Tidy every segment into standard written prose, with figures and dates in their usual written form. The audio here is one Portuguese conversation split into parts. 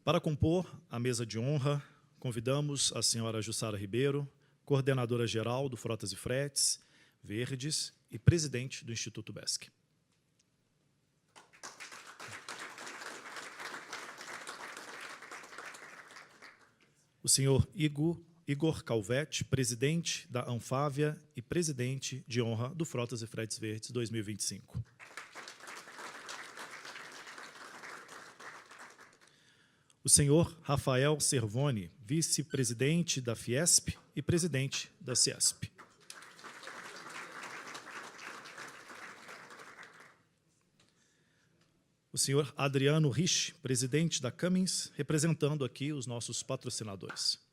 Para compor a mesa de honra, convidamos a senhora Jussara Ribeiro, coordenadora-geral do Frotas e Fretes Verdes e presidente do Instituto BESC. O senhor Igor Calvetti, presidente da Anfávia e presidente de honra do Frotas e Fretes Verdes 2025. O senhor Rafael Servoni, vice-presidente da Fiesp e presidente da Ciesp. O senhor Adriano Rich, presidente da Cummins, representando aqui os nossos patrocinadores.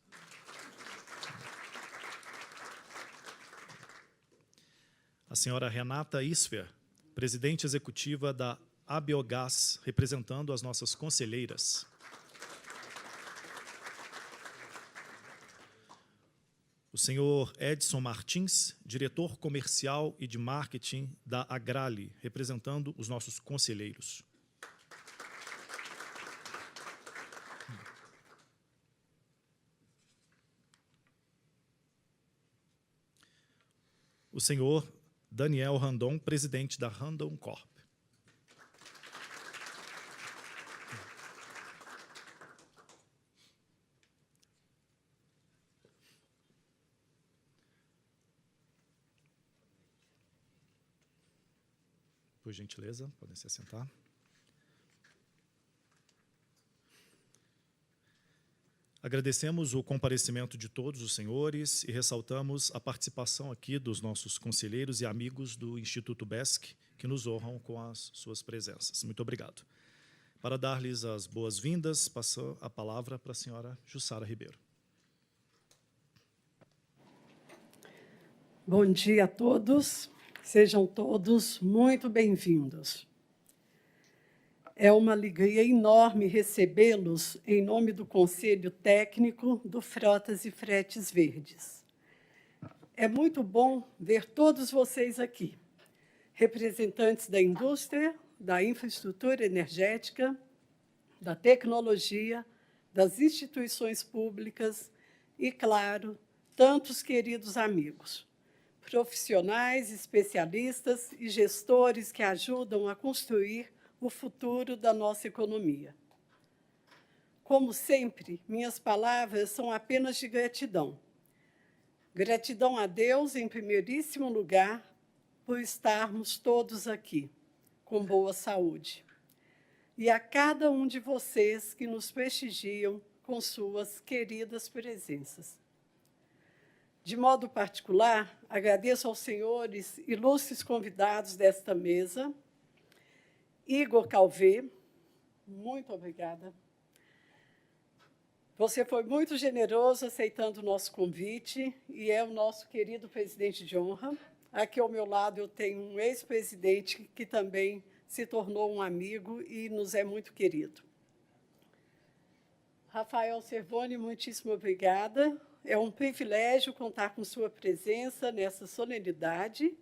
A senhora Renata Isfer, presidente executiva da Abiogás, representando as nossas conselheiras. O senhor Edson Martins, diretor comercial e de marketing da Agrale, representando os nossos conselheiros. O senhor Daniel Randon, presidente da Randon Corp. Por gentileza, podem se assentar. Agradecemos o comparecimento de todos os senhores e ressaltamos a participação aqui dos nossos conselheiros e amigos do Instituto BESC, que nos honram com as suas presenças. Muito obrigado. Para dar-lhes as boas-vindas, passo a palavra para a senhora Jussara Ribeiro. Bom dia a todos. Sejam todos muito bem-vindos. É uma alegria enorme recebê-los em nome do Conselho Técnico do Frotas e Fretes Verdes. É muito bom ver todos vocês aqui, representantes da indústria, da infraestrutura energética, da tecnologia, das instituições públicas e, claro, tantos queridos amigos, profissionais, especialistas e gestores que ajudam a construir o futuro da nossa economia. Como sempre, minhas palavras são apenas de gratidão. Gratidão a Deus, em primeiríssimo lugar, por estarmos todos aqui, com boa saúde. E a cada um de vocês que nos prestigiam com suas queridas presenças. De modo particular, agradeço aos senhores ilustres convidados desta mesa. Igor Calvé, muito obrigada. Você foi muito generoso aceitando o nosso convite e é o nosso querido presidente de honra. Aqui ao meu lado eu tenho um ex-presidente que também se tornou um amigo e nos é muito querido. Rafael Servoni, muitíssimo obrigada. É um privilégio contar com sua presença nessa solenidade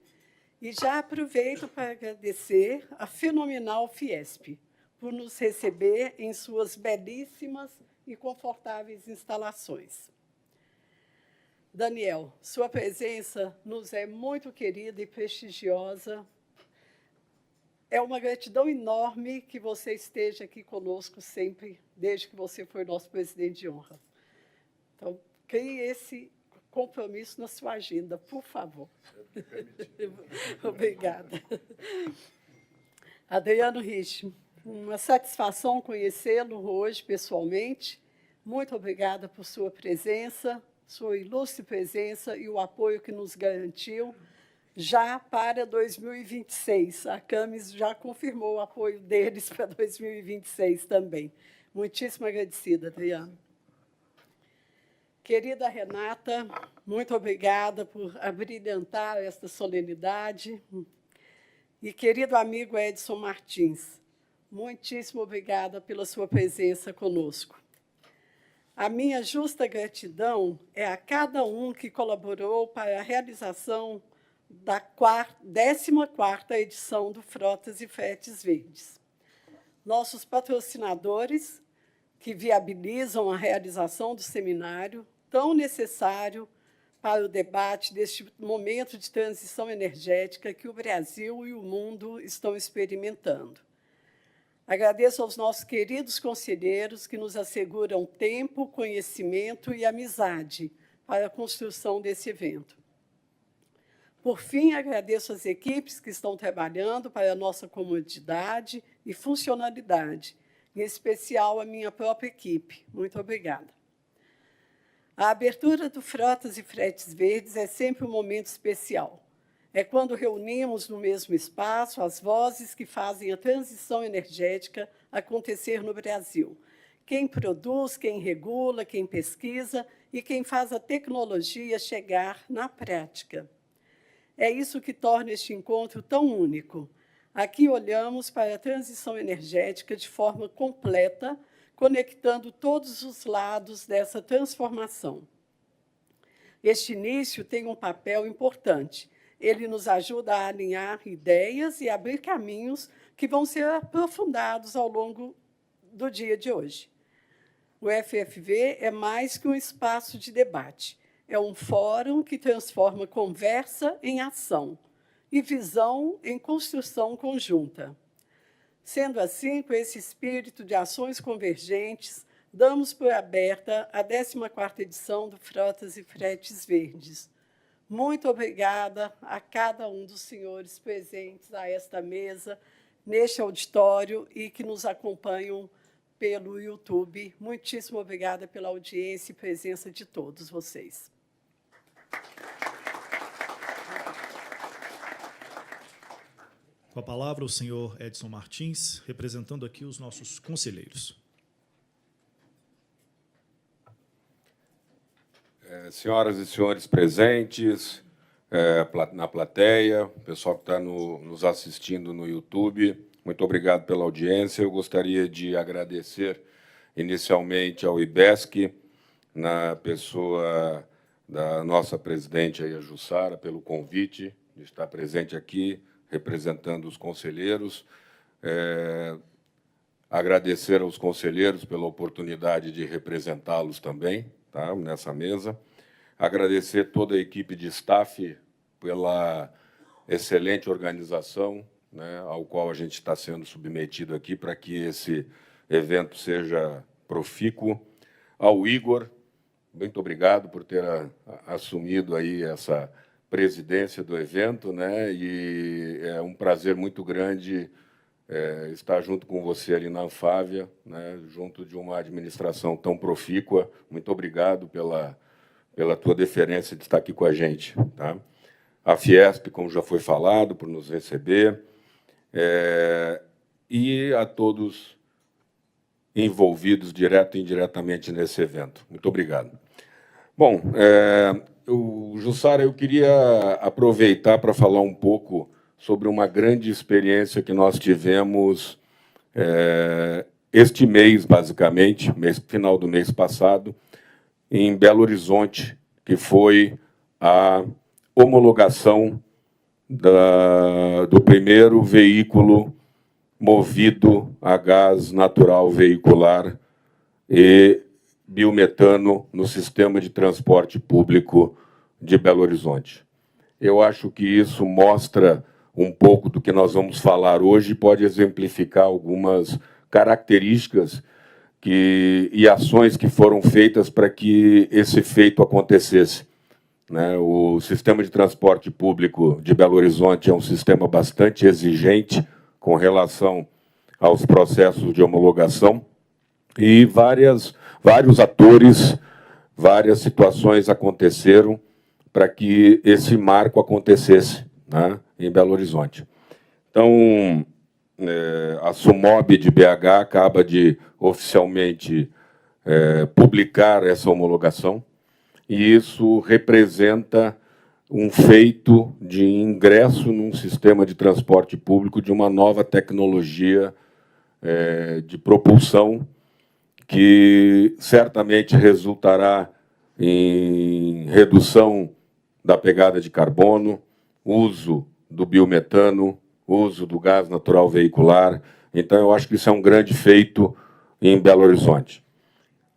e já aproveito para agradecer a fenomenal Fiesp por nos receber em suas belíssimas e confortáveis instalações. Daniel, sua presença nos é muito querida e prestigiosa. É uma gratidão enorme que você esteja aqui conosco sempre, desde que você foi nosso presidente de honra. Então, crie esse compromisso na sua agenda, por favor. Obrigada. Adriano Rich, uma satisfação conhecê-lo hoje pessoalmente. Muito obrigada por sua presença, sua ilustre presença e o apoio que nos garantiu já para 2026. A Cummins já confirmou o apoio deles para 2026 também. Muitíssimo agradecida, Adriano. Querida Renata, muito obrigada por abrilhantar esta solenidade. E querido amigo Edson Martins, muitíssimo obrigada pela sua presença conosco. A minha justa gratidão é a cada um que colaborou para a realização da 14ª edição do Frotas e Fretes Verdes. Nossos patrocinadores, que viabilizam a realização do seminário, tão necessário para o debate deste momento de transição energética que o Brasil e o mundo estão experimentando. Agradeço aos nossos queridos conselheiros que nos asseguram tempo, conhecimento e amizade para a construção desse evento. Por fim, agradeço às equipes que estão trabalhando para a nossa comodidade e funcionalidade, em especial a minha própria equipe. Muito obrigada. A abertura do Frotas e Fretes Verdes é sempre um momento especial. É quando reunimos no mesmo espaço as vozes que fazem a transição energética acontecer no Brasil. Quem produz, quem regula, quem pesquisa e quem faz a tecnologia chegar na prática. É isso que torna este encontro tão único. Aqui olhamos para a transição energética de forma completa, conectando todos os lados dessa transformação. Este início tem um papel importante. Ele nos ajuda a alinhar ideias e abrir caminhos que vão ser aprofundados ao longo do dia de hoje. O FFV é mais que um espaço de debate. É um fórum que transforma conversa em ação e visão em construção conjunta. Sendo assim, com esse espírito de ações convergentes, damos por aberta a 14ª edição do Frotas e Fretes Verdes. Muito obrigada a cada um dos senhores presentes a esta mesa, neste auditório e que nos acompanham pelo YouTube. Muitíssimo obrigada pela audiência e presença de todos vocês. Com a palavra, o senhor Edson Martins, representando aqui os nossos conselheiros. Senhoras e senhores presentes, na plateia, o pessoal que está nos assistindo no YouTube, muito obrigado pela audiência. Eu gostaria de agradecer inicialmente ao IBESC, na pessoa da nossa presidente, a Jussara, pelo convite de estar presente aqui, representando os conselheiros. Agradecer aos conselheiros pela oportunidade de representá-los também, tá, nessa mesa. Agradecer toda a equipe de staff pela excelente organização, né, ao qual a gente está sendo submetido aqui para que esse evento seja profícuo. Ao Igor, muito obrigado por ter assumido aí essa presidência do evento, né, e é um prazer muito grande estar junto com você ali na Anfávia, né, junto de uma administração tão profícua. Muito obrigado pela tua deferência de estar aqui com a gente. Tá? A Fiesp, como já foi falado, por nos receber, e a todos envolvidos, direto e indiretamente, nesse evento. Muito obrigado. Bom, Jussara, eu queria aproveitar para falar um pouco sobre uma grande experiência que nós tivemos este mês, basicamente, final do mês passado, em Belo Horizonte, que foi a homologação do primeiro veículo movido a gás natural veicular e biometano no sistema de transporte público de Belo Horizonte. Eu acho que isso mostra um pouco do que nós vamos falar hoje e pode exemplificar algumas características e ações que foram feitas para que esse feito acontecesse. Né? O sistema de transporte público de Belo Horizonte é um sistema bastante exigente com relação aos processos de homologação e vários atores, várias situações aconteceram para que esse marco acontecesse, né, em Belo Horizonte. Então, a SUMOB de BH acaba de oficialmente publicar essa homologação, e isso representa um feito de ingresso num sistema de transporte público de uma nova tecnologia de propulsão que certamente resultará em redução da pegada de carbono, uso do biometano, uso do gás natural veicular. Então, eu acho que isso é um grande feito em Belo Horizonte.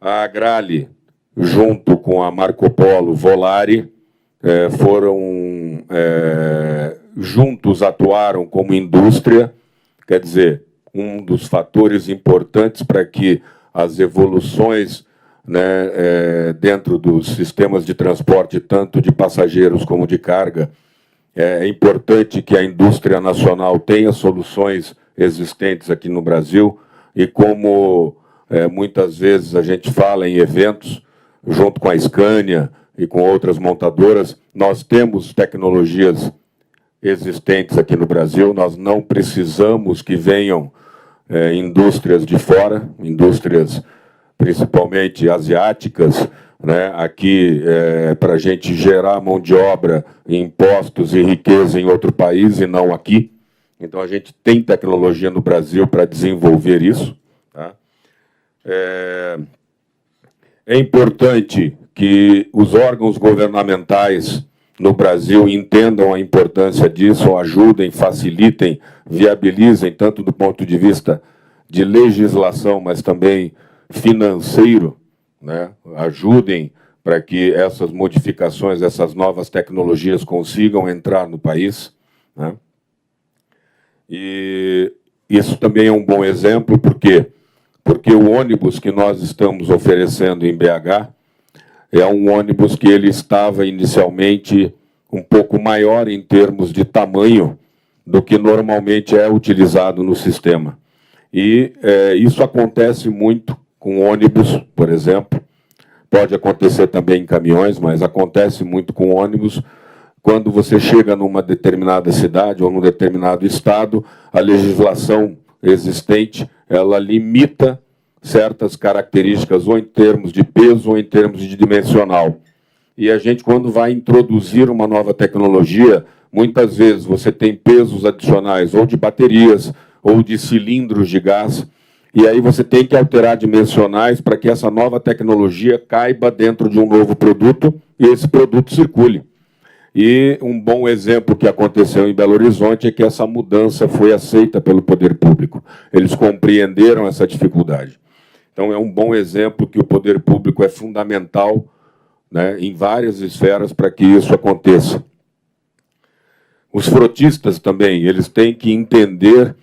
A Agrale, junto com a Marco Polo Volare, juntos atuaram como indústria, quer dizer, um dos fatores importantes para que as evoluções, né, dentro dos sistemas de transporte, tanto de passageiros como de carga, é importante que a indústria nacional tenha soluções existentes aqui no Brasil, e como muitas vezes a gente fala em eventos, junto com a Scania e com outras montadoras, nós temos tecnologias existentes aqui no Brasil, nós não precisamos que venham indústrias de fora, indústrias principalmente asiáticas, né, aqui para a gente gerar mão de obra, impostos e riqueza em outro país e não aqui. Então, a gente tem tecnologia no Brasil para desenvolver isso. Tá? É importante que os órgãos governamentais no Brasil entendam a importância disso, ajudem, facilitem, viabilizem, tanto do ponto de vista de legislação, mas também financeiro, né? Ajudem para que essas modificações, essas novas tecnologias consigam entrar no país, né? E isso também é um bom exemplo, por quê? Porque o ônibus que nós estamos oferecendo em BH é um ônibus que ele estava inicialmente um pouco maior em termos de tamanho do que normalmente é utilizado no sistema. E isso acontece muito com ônibus, por exemplo. Pode acontecer também em caminhões, mas acontece muito com ônibus. Quando você chega numa determinada cidade ou num determinado estado, a legislação existente, ela limita certas características, ou em termos de peso, ou em termos de dimensional. E a gente, quando vai introduzir uma nova tecnologia, muitas vezes você tem pesos adicionais, ou de baterias, ou de cilindros de gás, e aí você tem que alterar dimensionais para que essa nova tecnologia caiba dentro de um novo produto e esse produto circule. E um bom exemplo que aconteceu em Belo Horizonte é que essa mudança foi aceita pelo poder público. Eles compreenderam essa dificuldade. Então, é um bom exemplo que o poder público é fundamental, né, em várias esferas para que isso aconteça. Os frotistas também, eles têm que entender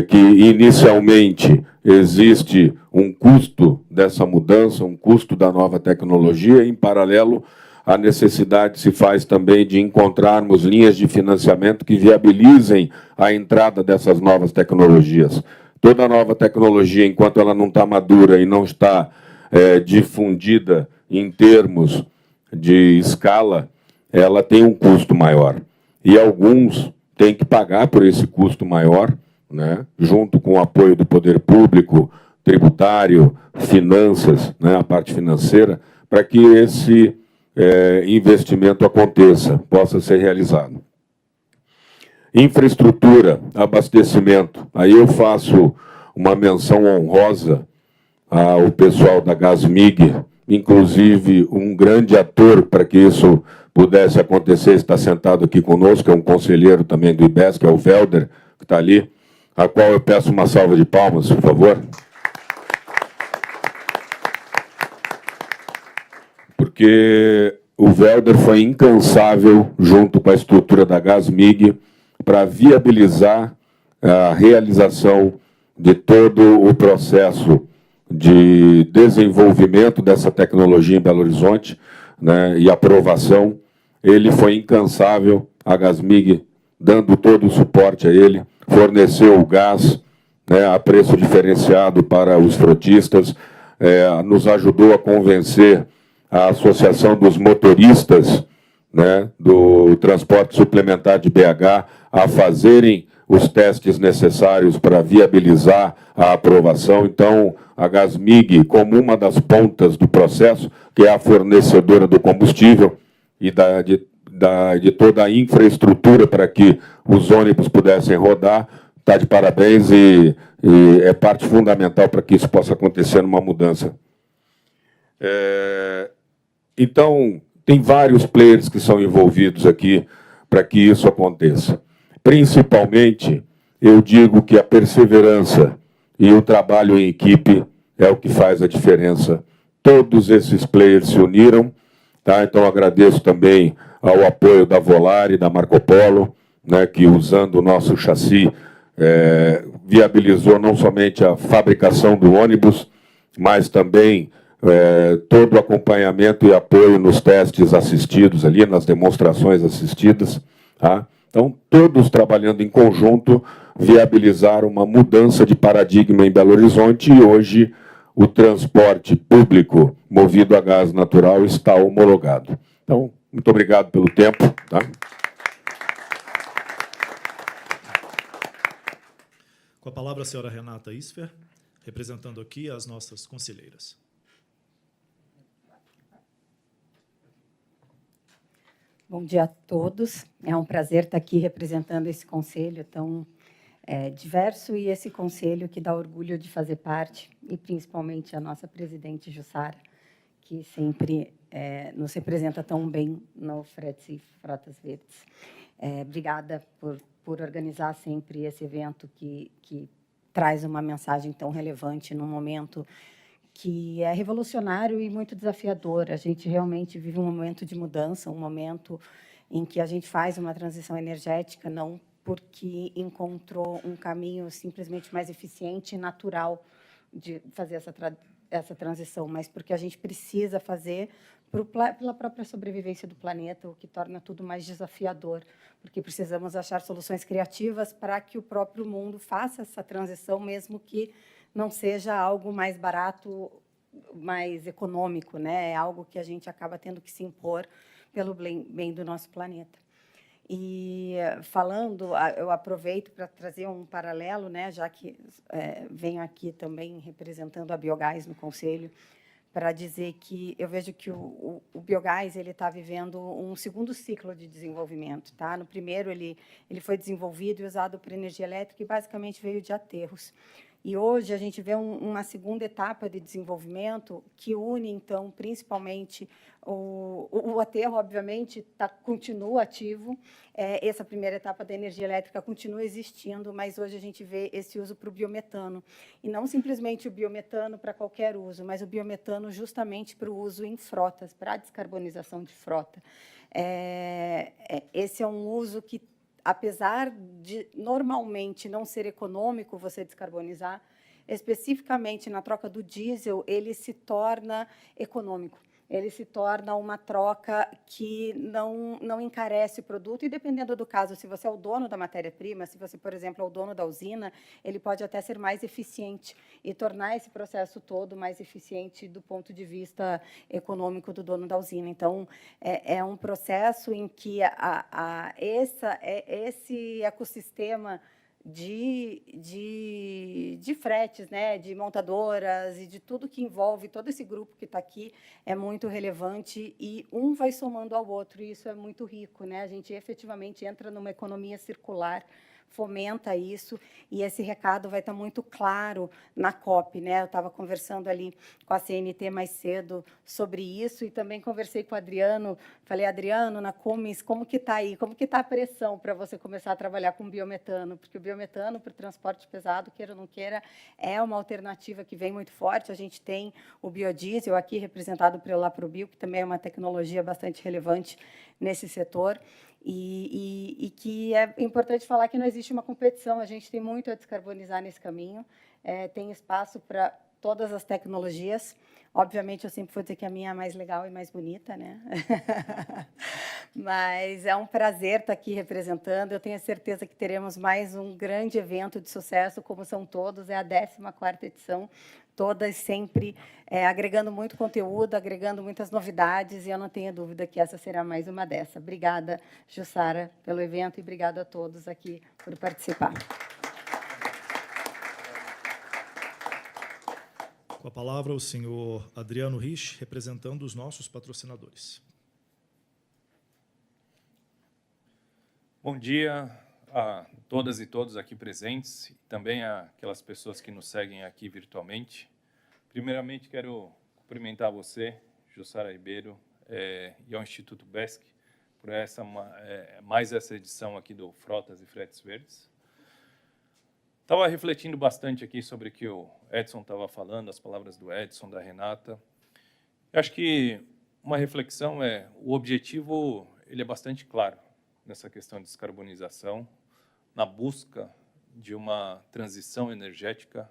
que, inicialmente, existe um custo dessa mudança, um custo da nova tecnologia, e, em paralelo, a necessidade se faz também de encontrarmos linhas de financiamento que viabilizem a entrada dessas novas tecnologias. Toda nova tecnologia, enquanto ela não está madura e não está difundida em termos de escala, ela tem um custo maior. E alguns têm que pagar por esse custo maior, né, junto com o apoio do poder público, tributário, finanças, né, a parte financeira, para que esse investimento aconteça, possa ser realizado. Infraestrutura, abastecimento. Aí eu faço uma menção honrosa ao pessoal da Gasmig, inclusive um grande ator para que isso pudesse acontecer, está sentado aqui conosco, é um conselheiro também do IBES, que é o Welder, que está ali, a qual eu peço uma salva de palmas, por favor. Porque o Welder foi incansável, junto com a estrutura da Gasmig, para viabilizar a realização de todo o processo de desenvolvimento dessa tecnologia em Belo Horizonte, né, e aprovação. Ele foi incansável, a Gasmig dando todo o suporte a ele, forneceu o gás, né, a preço diferenciado para os frotistas, nos ajudou a convencer a Associação dos Motoristas, né, do Transporte Suplementar de BH a fazerem os testes necessários para viabilizar a aprovação. Então, a Gasmig, como uma das pontas do processo, que é a fornecedora do combustível e de toda a infraestrutura para que os ônibus pudessem rodar, está de parabéns e é parte fundamental para que isso possa acontecer numa mudança. Então, tem vários players que são envolvidos aqui para que isso aconteça. Principalmente, eu digo que a perseverança e o trabalho em equipe é o que faz a diferença. Todos esses players se uniram, tá? Então, agradeço também ao apoio da Volare, da Marco Polo, né, que, usando o nosso chassi, viabilizou não somente a fabricação do ônibus, mas também todo o acompanhamento e apoio nos testes assistidos ali, nas demonstrações assistidas, tá? Então, todos trabalhando em conjunto, viabilizaram uma mudança de paradigma em Belo Horizonte e hoje o transporte público movido a gás natural está homologado. Então, muito obrigado pelo tempo. Tá? Com a palavra a senhora Renata Isfer, representando aqui as nossas conselheiras. Bom dia a todos. É um prazer estar aqui representando esse conselho tão diverso e esse conselho que dá orgulho de fazer parte, e principalmente a nossa presidente Jussara, que sempre nos representa tão bem no Fretes e Frotas Verdes. Obrigada por organizar sempre esse evento que traz uma mensagem tão relevante num momento que é revolucionário e muito desafiador. A gente realmente vive um momento de mudança, um momento em que a gente faz uma transição energética, não porque encontrou um caminho simplesmente mais eficiente e natural de fazer essa transição, mas porque a gente precisa fazer pela própria sobrevivência do planeta, o que torna tudo mais desafiador, porque precisamos achar soluções criativas para que o próprio mundo faça essa transição, mesmo que não seja algo mais barato, mais econômico, né? É algo que a gente acaba tendo que se impor pelo bem do nosso planeta. E, falando, eu aproveito para trazer um paralelo, né, já que venho aqui também representando a Biogás no Conselho, para dizer que eu vejo que o biogás ele está vivendo um segundo ciclo de desenvolvimento. Tá? No primeiro, ele foi desenvolvido e usado para energia elétrica e, basicamente, veio de aterros. E hoje a gente vê uma segunda etapa de desenvolvimento que une, então, principalmente o aterro, obviamente, continua ativo. Essa primeira etapa da energia elétrica continua existindo, mas hoje a gente vê esse uso para o biometano. E não simplesmente o biometano para qualquer uso, mas o biometano justamente para o uso em frotas, para a descarbonização de frota. Esse é um uso que, apesar de normalmente não ser econômico você descarbonizar, especificamente na troca do diesel, ele se torna econômico. Ele se torna uma troca que não encarece o produto, e, dependendo do caso, se você é o dono da matéria-prima, se você, por exemplo, é o dono da usina, ele pode até ser mais eficiente e tornar esse processo todo mais eficiente do ponto de vista econômico do dono da usina. Então, é um processo em que esse ecossistema de fretes, né, de montadoras e de tudo que envolve todo esse grupo que está aqui é muito relevante, e um vai somando ao outro, e isso é muito rico, né? A gente efetivamente entra numa economia circular, fomenta isso, e esse recado vai estar muito claro na COP, né? Eu estava conversando ali com a CNT mais cedo sobre isso, e também conversei com o Adriano, falei, Adriano, na Cummins, como que está aí? Como que está a pressão para você começar a trabalhar com biometano? Porque o biometano para o transporte pesado, queira ou não queira, é uma alternativa que vem muito forte. A gente tem o biodiesel aqui, representado pelo Laprobio, que também é uma tecnologia bastante relevante nesse setor, e que é importante falar que não existe uma competição, a gente tem muito a descarbonizar nesse caminho, tem espaço para todas as tecnologias. Obviamente, eu sempre vou dizer que a minha é mais legal e mais bonita, né? Mas é um prazer estar aqui representando. Eu tenho certeza que teremos mais um grande evento de sucesso, como são todos, é a 14ª edição, todas sempre agregando muito conteúdo, agregando muitas novidades, e eu não tenho dúvida que essa será mais uma dessa. Obrigada, Jussara, pelo evento, e obrigada a todos aqui por participar. Com a palavra, o senhor Adriano Rich, representando os nossos patrocinadores. Bom dia a todas e todos aqui presentes, e também a aquelas pessoas que nos seguem aqui virtualmente. Primeiramente, quero cumprimentar você, Jussara Ribeiro, e ao Instituto BESC, por mais essa edição aqui do Frotas e Fretes Verdes. Estava refletindo bastante aqui sobre o que o Edson estava falando, as palavras do Edson, da Renata. Eu acho que uma reflexão o objetivo ele é bastante claro nessa questão de descarbonização, na busca de uma transição energética,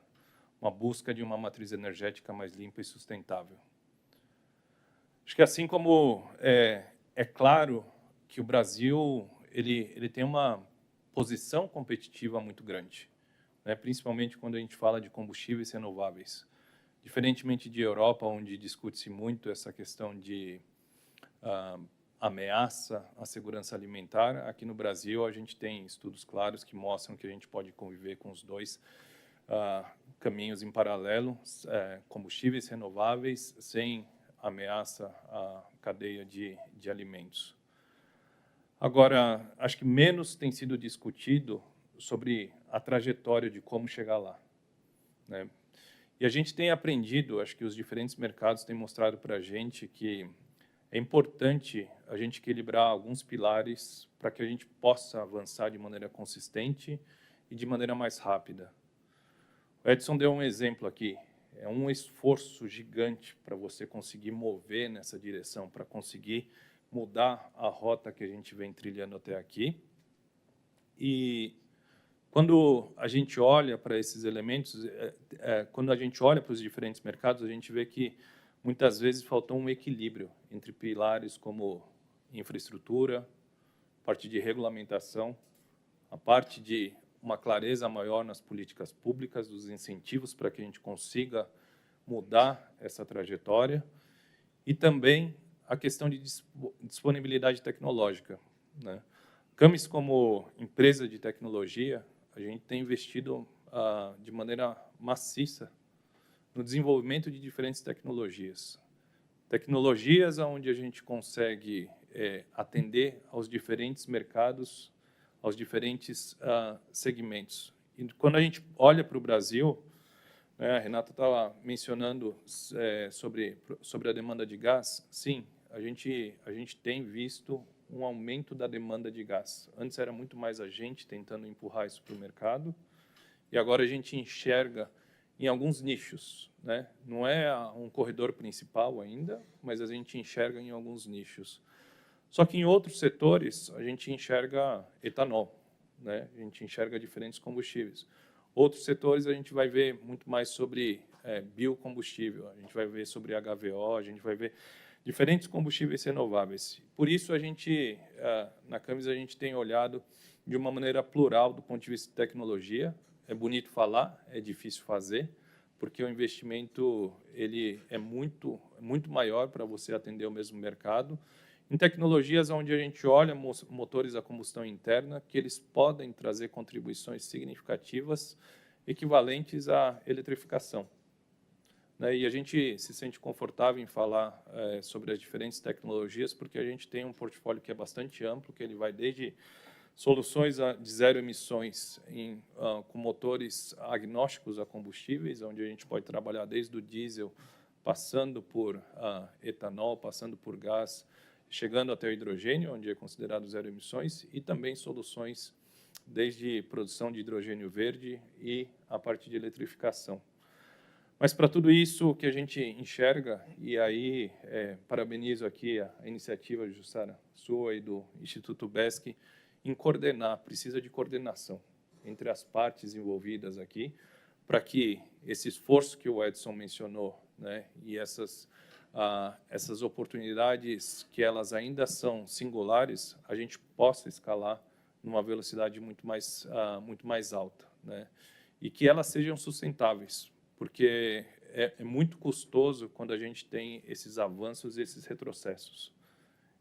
uma busca de uma matriz energética mais limpa e sustentável. Acho que assim como é claro que o Brasil ele tem uma posição competitiva muito grande, né? Principalmente quando a gente fala de combustíveis renováveis. Diferentemente de Europa, onde discute-se muito essa questão de ameaça à segurança alimentar, aqui no Brasil a gente tem estudos claros que mostram que a gente pode conviver com os dois caminhos em paralelo, combustíveis renováveis sem ameaça à cadeia de alimentos. Agora, acho que menos tem sido discutido sobre a trajetória de como chegar lá, né? E a gente tem aprendido, acho que os diferentes mercados têm mostrado para a gente que é importante a gente equilibrar alguns pilares para que a gente possa avançar de maneira consistente e de maneira mais rápida. O Edson deu um exemplo aqui. É um esforço gigante para você conseguir mover nessa direção, para conseguir mudar a rota que a gente vem trilhando até aqui. E quando a gente olha para esses elementos, quando a gente olha para os diferentes mercados, a gente vê que muitas vezes faltou um equilíbrio entre pilares como infraestrutura, parte de regulamentação, a parte de uma clareza maior nas políticas públicas, dos incentivos para que a gente consiga mudar essa trajetória, e também a questão de disponibilidade tecnológica, né? Camis, como empresa de tecnologia, a gente tem investido de maneira maciça no desenvolvimento de diferentes tecnologias. Tecnologias onde a gente consegue atender aos diferentes mercados, aos diferentes segmentos. E quando a gente olha para o Brasil, né, a Renata estava mencionando sobre a demanda de gás. Sim, a gente tem visto um aumento da demanda de gás. Antes era muito mais a gente tentando empurrar isso para o mercado, e agora a gente enxerga em alguns nichos, né? Não é um corredor principal ainda, mas a gente enxerga em alguns nichos. Só que em outros setores a gente enxerga etanol, né? A gente enxerga diferentes combustíveis. Outros setores a gente vai ver muito mais sobre biocombustível, a gente vai ver sobre HVO, a gente vai ver diferentes combustíveis renováveis. Por isso a gente, na Camis, a gente tem olhado de uma maneira plural do ponto de vista de tecnologia. É bonito falar, é difícil fazer, porque o investimento ele é muito maior para você atender o mesmo mercado. Em tecnologias onde a gente olha motores a combustão interna, que eles podem trazer contribuições significativas equivalentes à eletrificação, né? E a gente se sente confortável em falar sobre as diferentes tecnologias, porque a gente tem um portfólio que é bastante amplo, que ele vai desde soluções de zero emissões com motores agnósticos a combustíveis, onde a gente pode trabalhar desde o diesel, passando por etanol, passando por gás, chegando até o hidrogênio, onde é considerado zero emissões, e também soluções desde produção de hidrogênio verde e a parte de eletrificação. Mas para tudo isso que a gente enxerga, e aí parabenizo aqui a iniciativa, Jussara, sua e do Instituto BESC, em coordenar, precisa de coordenação entre as partes envolvidas aqui, para que esse esforço que o Edson mencionou, né, e essas oportunidades que elas ainda são singulares, a gente possa escalar numa velocidade muito mais alta, né, e que elas sejam sustentáveis, porque é muito custoso quando a gente tem esses avanços e esses retrocessos.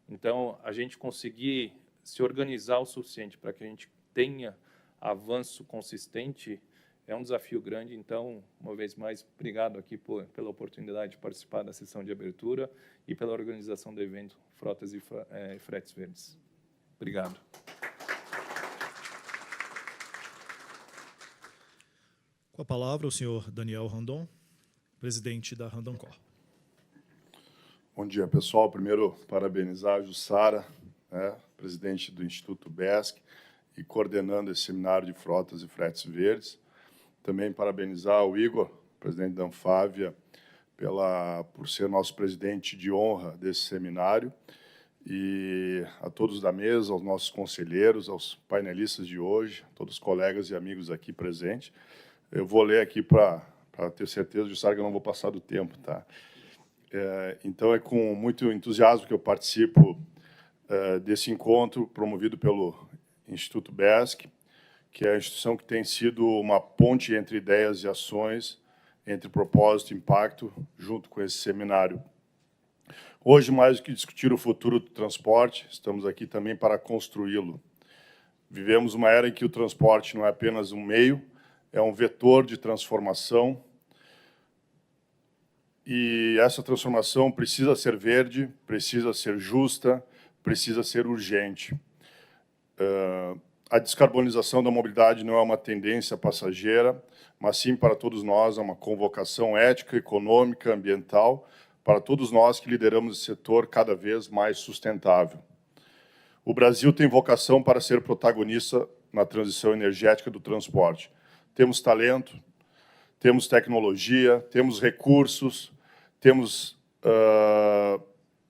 Então, a gente conseguir se organizar o suficiente para que a gente tenha avanço consistente é um desafio grande. Então, uma vez mais, obrigado aqui pela oportunidade de participar da sessão de abertura e pela organização do evento Frotas e Fretes Verdes. Obrigado. Com a palavra, o senhor Daniel Randon, presidente da Randon Corp. Bom dia, pessoal. Primeiro, parabenizar a Jussara, né, presidente do Instituto BESC, e coordenando esse seminário de Frotas e Fretes Verdes. também parabenizar o Igor, presidente da Anfávia, por ser nosso presidente de honra desse seminário, e a todos da mesa, aos nossos conselheiros, aos painelistas de hoje, todos os colegas e amigos aqui presentes. Eu vou ler aqui para ter certeza, Jussara, que eu não vou passar do tempo, tá? Então, é com muito entusiasmo que eu participo desse encontro promovido pelo Instituto BESC, que é a instituição que tem sido uma ponte entre ideias e ações, entre propósito e impacto, junto com esse seminário. Hoje, mais do que discutir o futuro do transporte, estamos aqui também para construí-lo. Vivemos uma era em que o transporte não é apenas um meio, é um vetor de transformação, e essa transformação precisa ser verde, precisa ser justa, precisa ser urgente. A descarbonização da mobilidade não é uma tendência passageira, mas sim para todos nós é uma convocação ética, econômica, ambiental, para todos nós que lideramos esse setor cada vez mais sustentável. O Brasil tem vocação para ser protagonista na transição energética do transporte. Temos talento, temos tecnologia, temos recursos, temos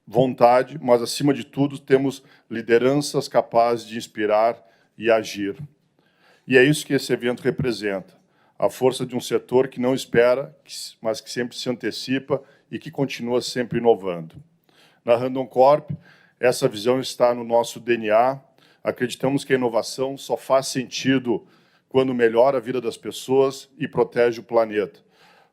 vontade, mas, acima de tudo, temos lideranças capazes de inspirar e agir. E é isso que esse evento representa, a força de um setor que não espera, mas que sempre se antecipa e que continua sempre inovando. Na Randon Corp, essa visão está no nosso DNA. Acreditamos que a inovação só faz sentido quando melhora a vida das pessoas e protege o planeta.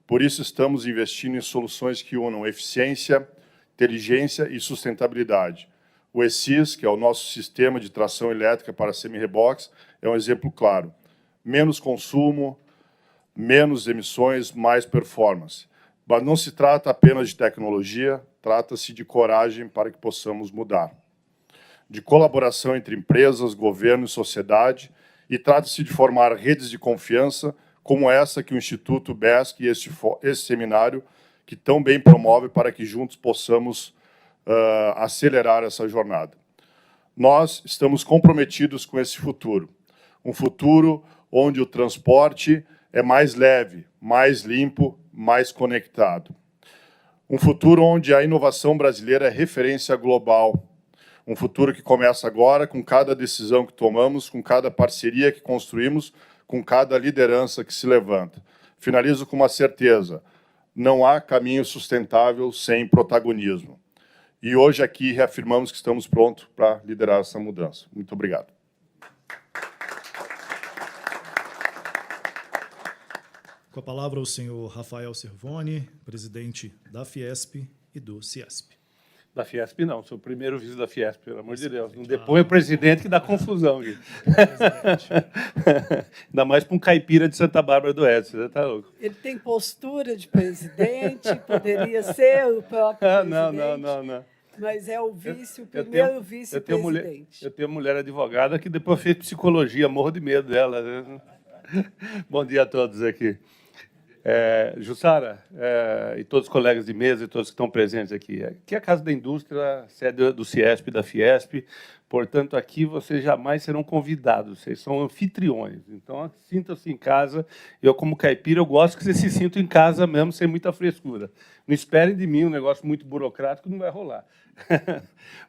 Por isso, estamos investindo em soluções que unam eficiência, inteligência e sustentabilidade. O ESIS, que é o nosso sistema de tração elétrica para semi-reboques, é um exemplo claro. Menos consumo, menos emissões, mais performance. Mas não se trata apenas de tecnologia, trata-se de coragem para que possamos mudar. De colaboração entre empresas, governo e sociedade, e trata-se de formar redes de confiança, como essa que o Instituto BESC e esse seminário, que tão bem promove para que juntos possamos acelerar essa jornada. Nós estamos comprometidos com esse futuro, um futuro onde o transporte é mais leve, mais limpo, mais conectado. Um futuro onde a inovação brasileira é referência global. Um futuro que começa agora, com cada decisão que tomamos, com cada parceria que construímos, com cada liderança que se levanta. Finalizo com uma certeza: não há caminho sustentável sem protagonismo. E hoje aqui reafirmamos que estamos prontos para liderar essa mudança. Muito obrigado. Com a palavra o senhor Rafael Cervoni, presidente da Fiesp e do Ciesp. Da Fiesp, não. Sou o primeiro vice da Fiesp, pelo amor de Deus. Não deponha o presidente que dá confusão aqui. Ainda mais para um caipira de Santa Bárbara do Oeste. Você está louco? Ele tem postura de presidente, poderia ser o próprio presidente. Não. Mas é o vice, o primeiro vice-presidente. Eu tenho mulher advogada que depois fez psicologia, morro de medo dela. Bom dia a todos aqui. Jussara, e todos os colegas de mesa e todos que estão presentes aqui. Aqui é a Casa da Indústria, sede do Ciesp e da Fiesp, portanto, aqui vocês jamais serão convidados, vocês são anfitriões. Então, sintam-se em casa. Eu, como caipira, eu gosto que vocês se sintam em casa mesmo, sem muita frescura. Não esperem de mim um negócio muito burocrático, não vai rolar.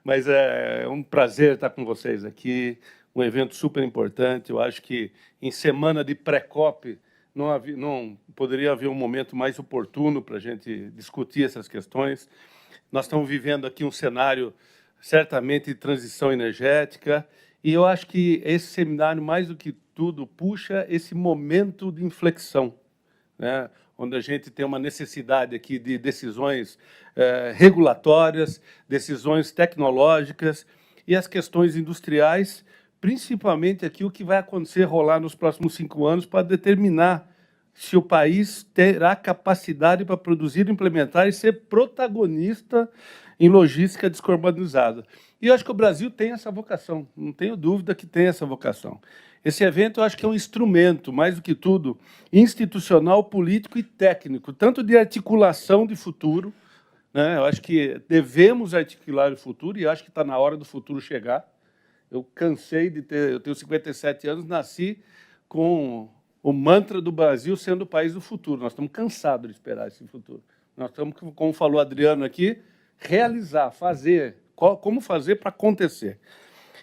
Mas é um prazer estar com vocês aqui, um evento super importante. Eu acho que, em semana de pré-COP, não poderia haver um momento mais oportuno para a gente discutir essas questões. Nós estamos vivendo aqui um cenário, certamente, de transição energética, e eu acho que esse seminário, mais do que tudo, puxa esse momento de inflexão, né? Onde a gente tem uma necessidade aqui de decisões regulatórias, decisões tecnológicas e as questões industriais, principalmente aqui o que vai acontecer, rolar nos próximos 5 anos para determinar se o país terá capacidade para produzir, implementar e ser protagonista em logística descarbonizada. E eu acho que o Brasil tem essa vocação, não tenho dúvida que tem essa vocação. Esse evento, eu acho que é um instrumento, mais do que tudo, institucional, político e técnico, tanto de articulação de futuro, né? Eu acho que devemos articular o futuro e acho que está na hora do futuro chegar. Eu cansei de ter... Eu tenho 57 anos, nasci com o mantra do Brasil sendo o país do futuro. Nós estamos cansados de esperar esse futuro. Nós estamos, como falou o Adriano aqui, realizar, fazer. Como fazer para acontecer.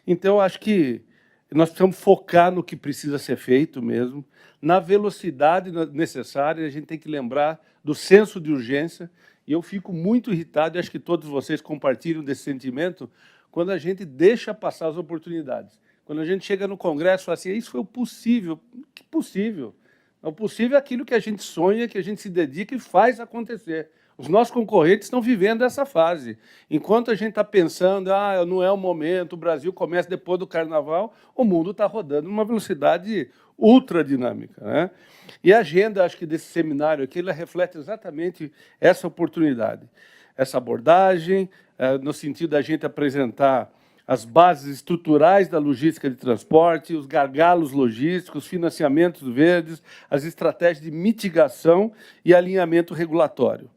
Então, eu acho que nós precisamos focar no que precisa ser feito mesmo, na velocidade necessária. A gente tem que lembrar do senso de urgência. E eu fico muito irritado, e acho que todos vocês compartilham desse sentimento, quando a gente deixa passar as oportunidades. Quando a gente chega no Congresso e fala assim, isso foi o possível. Que possível? O possível é aquilo que a gente sonha, que a gente se dedica e faz acontecer. Os nossos concorrentes estão vivendo essa fase. Enquanto a gente está pensando, não é o momento, o Brasil começa depois do Carnaval, o mundo está rodando numa velocidade ultra dinâmica, né? E a agenda, acho que desse seminário aqui, ela reflete exatamente essa oportunidade, essa abordagem, no sentido da gente apresentar as bases estruturais da logística de transporte, os gargalos logísticos, financiamentos verdes, as estratégias de mitigação e alinhamento regulatório.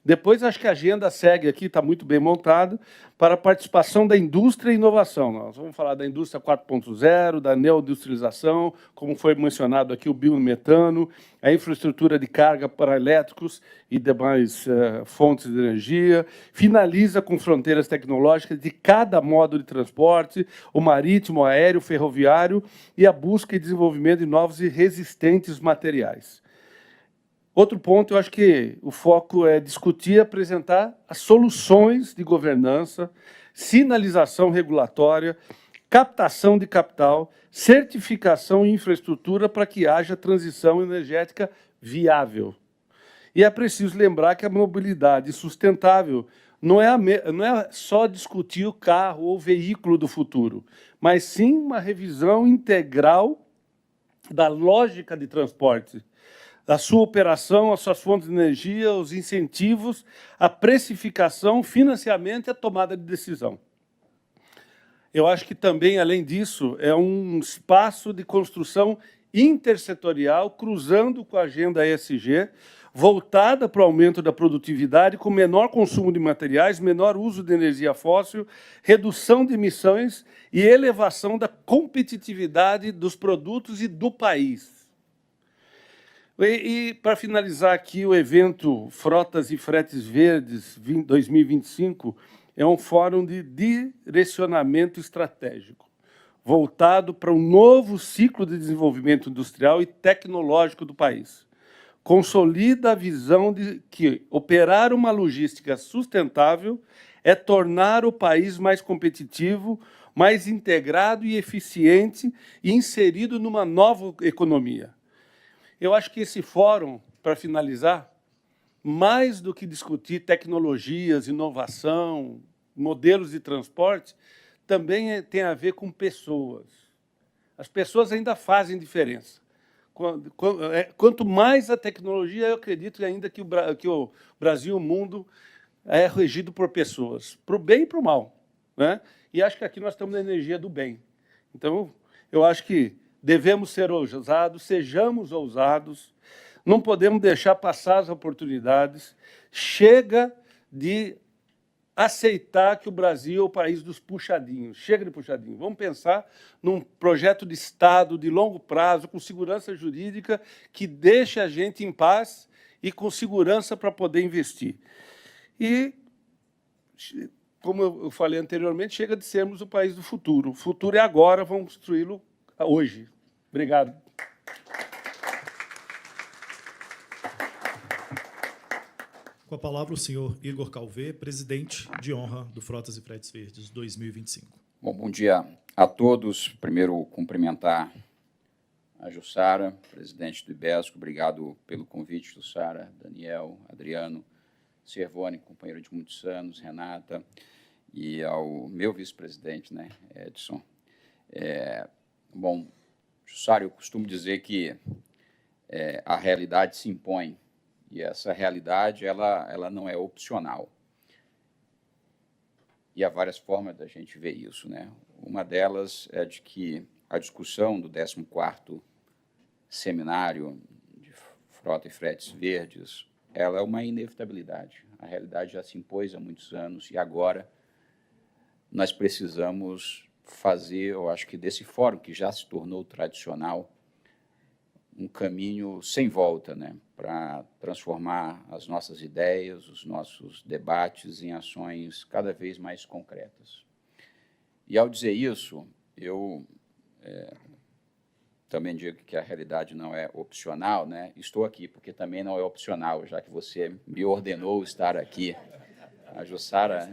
Depois, acho que a agenda segue aqui, está muito bem montada, para a participação da indústria e inovação. Nós vamos falar da indústria 4.0, da neoindustrialização, como foi mencionado aqui, o biometano, a infraestrutura de carga para elétricos e demais fontes de energia, finaliza com fronteiras tecnológicas de cada modo de transporte, o marítimo, o aéreo, o ferroviário, e a busca e desenvolvimento de novos e resistentes materiais. Outro ponto, eu acho que o foco é discutir e apresentar as soluções de governança, sinalização regulatória, captação de capital, certificação e infraestrutura para que haja transição energética viável. E é preciso lembrar que a mobilidade sustentável não é só discutir o carro ou o veículo do futuro, mas sim uma revisão integral da lógica de transporte, a sua operação, as suas fontes de energia, os incentivos, a precificação, financiamento e a tomada de decisão. Eu acho que também, além disso, é um espaço de construção intersetorial, cruzando com a agenda ESG, voltada para o aumento da produtividade, com menor consumo de materiais, menor uso de energia fóssil, redução de emissões e elevação da competitividade dos produtos e do país. E para finalizar aqui, o evento Frotas e Fretes Verdes 2025 é um fórum de direcionamento estratégico, voltado para um novo ciclo de desenvolvimento industrial e tecnológico do país. Consolida a visão de que operar uma logística sustentável é tornar o país mais competitivo, mais integrado e eficiente e inserido numa nova economia. Eu acho que esse fórum, para finalizar, mais do que discutir tecnologias, inovação, modelos de transporte, também tem a ver com pessoas. As pessoas ainda fazem diferença. Quanto mais a tecnologia, eu acredito ainda que o Brasil, o mundo, é regido por pessoas, para o bem e para o mal, né? E acho que aqui nós estamos na energia do bem. Então, eu acho que devemos ser ousados, sejamos ousados, não podemos deixar passar as oportunidades. Chega de aceitar que o Brasil é o país dos puxadinhos. Chega de puxadinho. Vamos pensar num projeto de Estado de longo prazo, com segurança jurídica, que deixe a gente em paz e com segurança para poder investir. E, como eu falei anteriormente, chega de sermos o país do futuro. O futuro é agora, vamos construí-lo hoje. Obrigado. Com a palavra o senhor Igor Calvé, presidente de honra do Frotas e Fretes Verdes 2025. Bom dia a todos. Primeiro, cumprimentar a Jussara, presidente do IBESCO. Obrigado pelo convite, Jussara, Daniel, Adriano, Servone, companheiro de muitos anos, Renata, e ao meu vice-presidente, né, Edson. Bom, Jussara, eu costumo dizer que a realidade se impõe, e essa realidade ela não é opcional. E há várias formas da gente ver isso, né? Uma delas é de que a discussão do 14º Seminário de Frota e Fretes Verdes, ela é uma inevitabilidade. A realidade já se impôs há muitos anos e agora nós precisamos fazer, eu acho que desse fórum, que já se tornou tradicional, um caminho sem volta, né, para transformar as nossas ideias, os nossos debates em ações cada vez mais concretas. E, ao dizer isso, eu também digo que a realidade não é opcional, né? Estou aqui porque também não é opcional, já que você me ordenou estar aqui. A Jussara...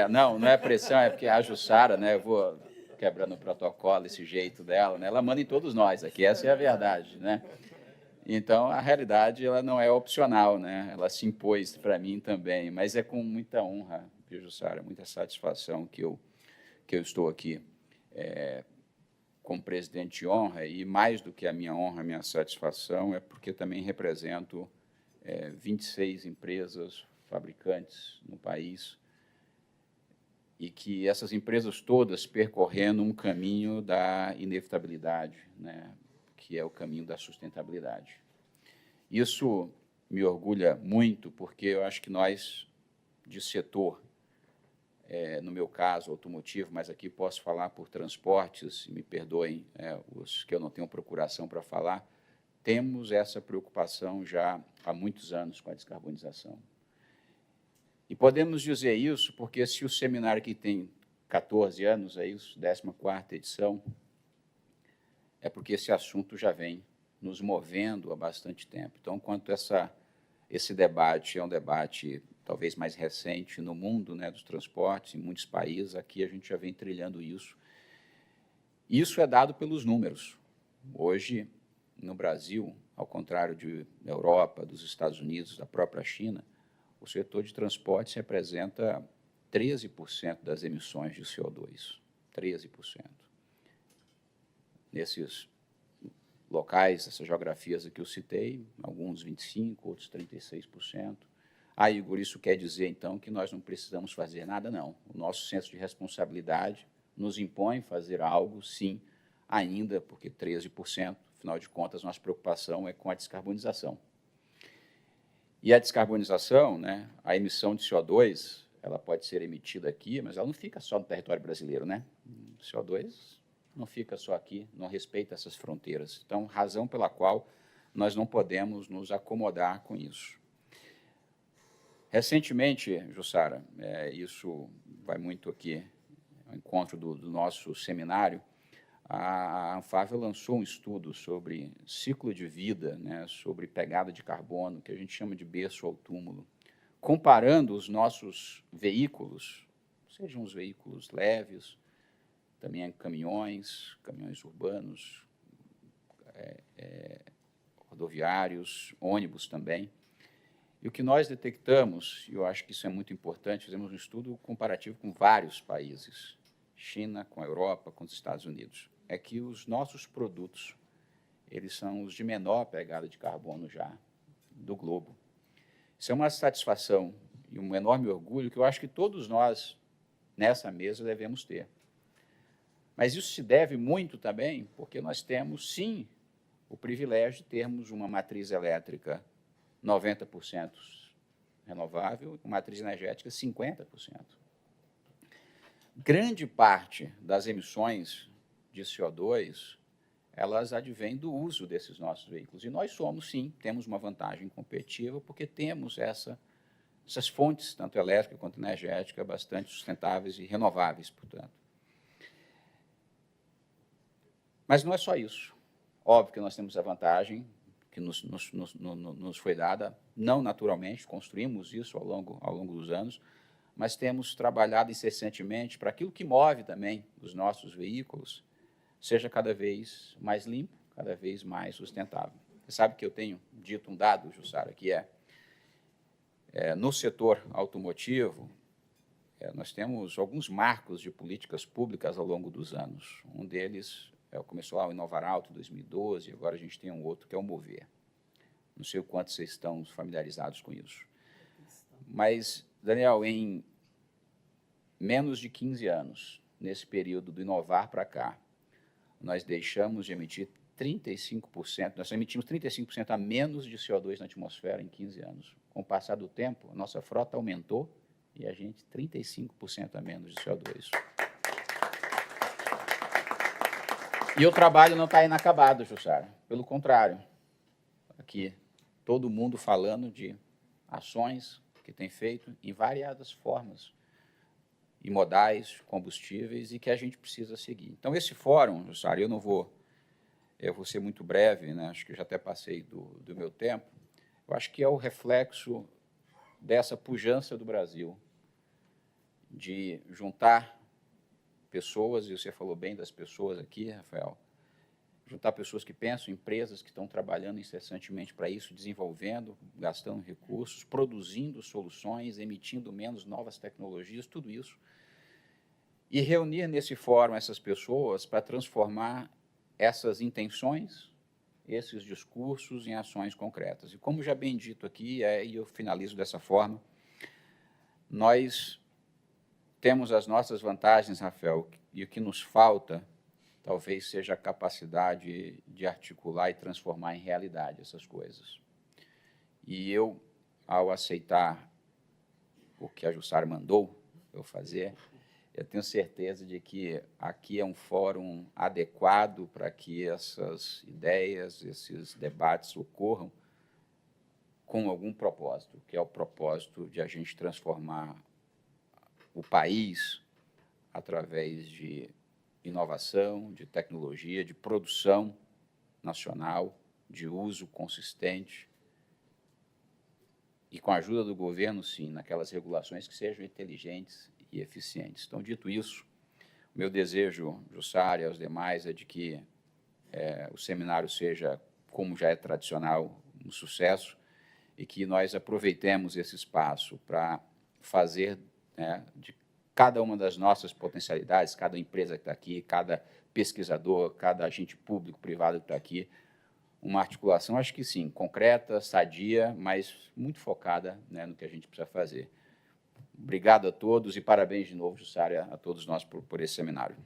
não é pressão, é porque a Jussara, né, eu vou quebrando o protocolo, esse jeito dela, né, ela manda em todos nós aqui, essa é a verdade, né? Então, a realidade ela não é opcional, né? Ela se impôs para mim também, mas é com muita honra, viu, Jussara, muita satisfação que eu estou aqui como presidente de honra, e mais do que a minha honra, a minha satisfação, é porque também represento 26 empresas fabricantes no país, e que essas empresas todas percorrendo um caminho da inevitabilidade, né, que é o caminho da sustentabilidade. Isso me orgulha muito, porque eu acho que nós, de setor, no meu caso, automotivo, mas aqui posso falar por transportes, me perdoem os que eu não tenho procuração para falar, temos essa preocupação já há muitos anos com a descarbonização. E podemos dizer isso porque, se o seminário aqui tem 14 anos, aí, 14ª edição, é porque esse assunto já vem nos movendo há bastante tempo. Então, enquanto esse debate é um debate talvez mais recente no mundo, né, dos transportes, em muitos países, aqui a gente já vem trilhando isso. Isso é dado pelos números. Hoje, no Brasil, ao contrário da Europa, dos Estados Unidos, da própria China, o setor de transportes representa 13% das emissões de CO2, 13%. Nesses locais, essas geografias que eu citei, alguns 25%, outros 36%. Ah, Igor, isso quer dizer, então, que nós não precisamos fazer nada? Não. O nosso senso de responsabilidade nos impõe fazer algo, sim, ainda, porque 13%, afinal de contas, nossa preocupação é com a descarbonização. E a descarbonização, né, a emissão de CO2, ela pode ser emitida aqui, mas ela não fica só no território brasileiro, né? O CO2 não fica só aqui, não respeita essas fronteiras. Então, razão pela qual nós não podemos nos acomodar com isso. Recentemente, Jussara, isso vai muito aqui ao encontro do nosso seminário, a Anfávia lançou um estudo sobre ciclo de vida, né, sobre pegada de carbono, que a gente chama de berço ao túmulo, comparando os nossos veículos, sejam os veículos leves, também caminhões urbanos, rodoviários, ônibus também. E o que nós detectamos, e eu acho que isso é muito importante, fizemos um estudo comparativo com vários países, China, com a Europa, com os Estados Unidos, é que os nossos produtos, eles são os de menor pegada de carbono já do globo. Isso é uma satisfação e um enorme orgulho que eu acho que todos nós, nessa mesa, devemos ter. Mas isso se deve muito também porque nós temos, sim, o privilégio de termos uma matriz elétrica 90% renovável e uma matriz energética 50%. Grande parte das emissões de CO2, elas advêm do uso desses nossos veículos. E nós somos, sim, temos uma vantagem competitiva porque temos essas fontes, tanto elétrica quanto energética, bastante sustentáveis e renováveis, portanto. Mas não é só isso. Óbvio que nós temos a vantagem que nos foi dada, não naturalmente, construímos isso ao longo dos anos, mas temos trabalhado incessantemente para aquilo que move também os nossos veículos seja cada vez mais limpo, cada vez mais sustentável. Você sabe que eu tenho dito um dado, Jussara, que no setor automotivo, nós temos alguns marcos de políticas públicas ao longo dos anos. Um deles começou lá o Inovar Auto, em 2012, agora a gente tem um outro, que é o Mover. Não sei o quanto vocês estão familiarizados com isso. Mas, Daniel, em menos de 15 anos, nesse período do Inovar para cá, nós deixamos de emitir 35%, nós emitimos 35% a menos de CO2 na atmosfera em 15 anos. Com o passar do tempo, a nossa frota aumentou e a gente 35% a menos de CO2. E o trabalho não está inacabado, Jussara. Pelo contrário, aqui todo mundo falando de ações que tem feito em variadas formas, e modais, combustíveis, e que a gente precisa seguir. Então, esse fórum, Jussara, eu vou ser muito breve, né? Acho que já até passei do meu tempo, eu acho que é o reflexo dessa pujança do Brasil, de juntar pessoas, e você falou bem das pessoas aqui, Rafael, juntar pessoas que pensam, empresas que estão trabalhando incessantemente para isso, desenvolvendo, gastando recursos, produzindo soluções, emitindo menos novas tecnologias, tudo isso, e reunir nesse fórum essas pessoas para transformar essas intenções, esses discursos em ações concretas. E como já bem dito aqui, e eu finalizo dessa forma, nós temos as nossas vantagens, Rafael, e o que nos falta talvez seja a capacidade de articular e transformar em realidade essas coisas. E eu, ao aceitar o que a Jussara mandou eu fazer, eu tenho certeza de que aqui é um fórum adequado para que essas ideias, esses debates ocorram com algum propósito, que é o propósito de a gente transformar o país através de inovação, de tecnologia, de produção nacional, de uso consistente e com a ajuda do governo, sim, naquelas regulações que sejam inteligentes e eficientes. Então, dito isso, o meu desejo, Jussara, e aos demais, é de que o seminário seja, como já é tradicional, um sucesso e que nós aproveitemos esse espaço para fazer de cada uma das nossas potencialidades, cada empresa que está aqui, cada pesquisador, cada agente público, privado que está aqui, uma articulação, acho que sim, concreta, sadia, mas muito focada no que a gente precisa fazer. Obrigado a todos e parabéns de novo, Jussara, a todos nós por esse seminário.